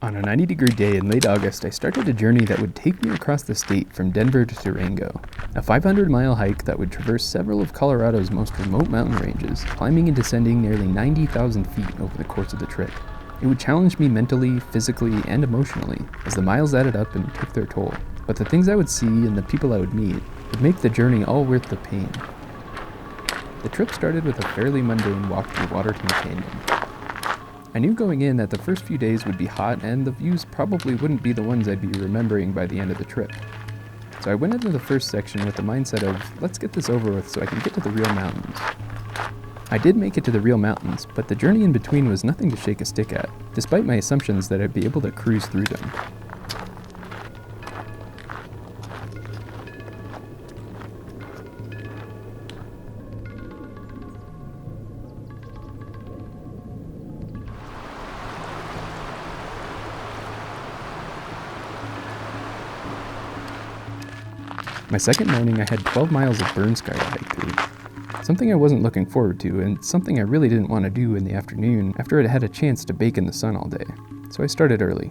On a 90-degree day in late August, I started a journey that would take me across the state from Denver to Durango, a 500-mile hike that would traverse several of Colorado's most remote mountain ranges, climbing and descending nearly 90,000 feet over the course of the trip. It would challenge me mentally, physically, and emotionally, as the miles added up and took their toll. But the things I would see and the people I would meet would make the journey all worth the pain. The trip started with a fairly mundane walk through Waterton Canyon. I knew going in that the first few days would be hot and the views probably wouldn't be the ones I'd be remembering by the end of the trip. So I went into the first section with the mindset of, let's get this over with so I can get to the real mountains. I did make it to the real mountains, but the journey in between was nothing to shake a stick at, despite my assumptions that I'd be able to cruise through them. My second morning, I had 12 miles of burn scar to hike through. Something I wasn't looking forward to, and something I really didn't want to do in the afternoon after I'd had a chance to bake in the sun all day. So I started early.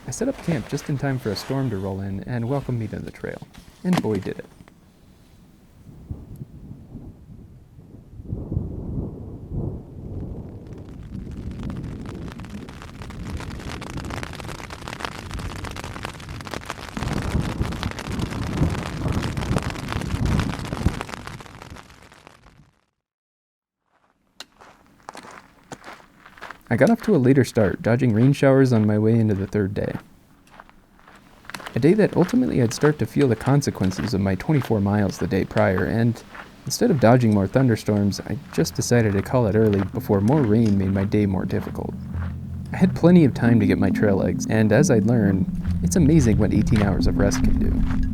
I set up camp just in time for a storm to roll in and welcome me to the trail. And boy did it. I got off to a later start, dodging rain showers on my way into the third day. A day that ultimately I'd start to feel the consequences of my 24 miles the day prior, and instead of dodging more thunderstorms, I just decided to call it early before more rain made my day more difficult. I had plenty of time to get my trail legs, and as I'd learned, it's amazing what 18 hours of rest can do.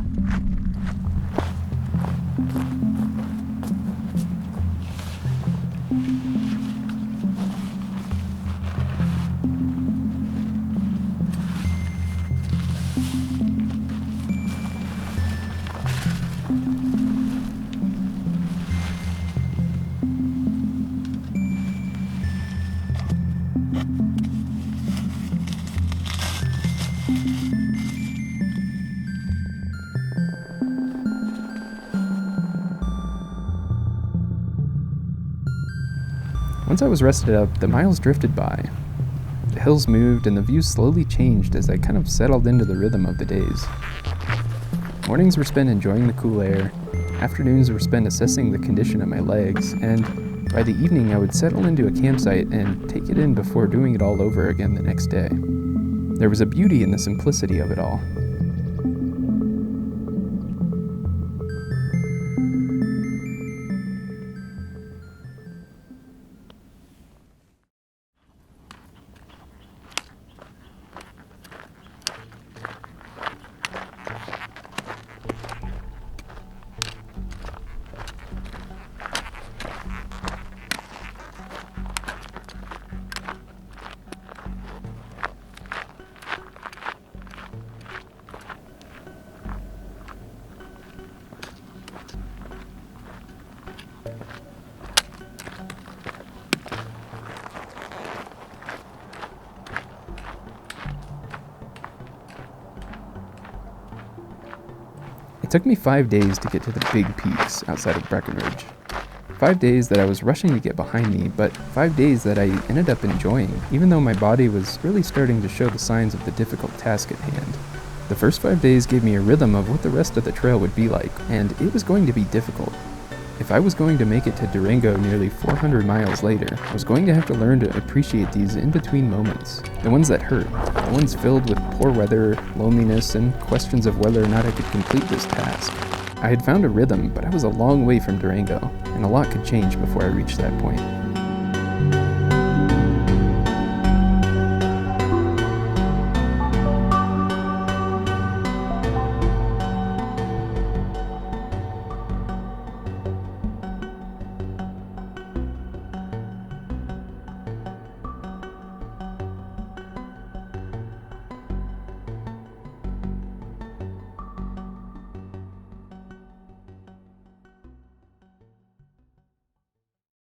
Once I was rested up, the miles drifted by. The hills moved and the views slowly changed as I kind of settled into the rhythm of the days. Mornings were spent enjoying the cool air, afternoons were spent assessing the condition of my legs, and by the evening I would settle into a campsite and take it in before doing it all over again the next day. There was a beauty in the simplicity of it all. took me 5 days to get to the big peaks outside of Breckenridge. 5 days that I was rushing to get behind me, but 5 days that I ended up enjoying, even though my body was really starting to show the signs of the difficult task at hand. The first 5 days gave me a rhythm of what the rest of the trail would be like, and it was going to be difficult. If I was going to make it to Durango nearly 400 miles later, I was going to have to learn to appreciate these in-between moments. The ones that hurt, the ones filled with poor weather, loneliness, and questions of whether or not I could complete this task. I had found a rhythm, but I was a long way from Durango, and a lot could change before I reached that point.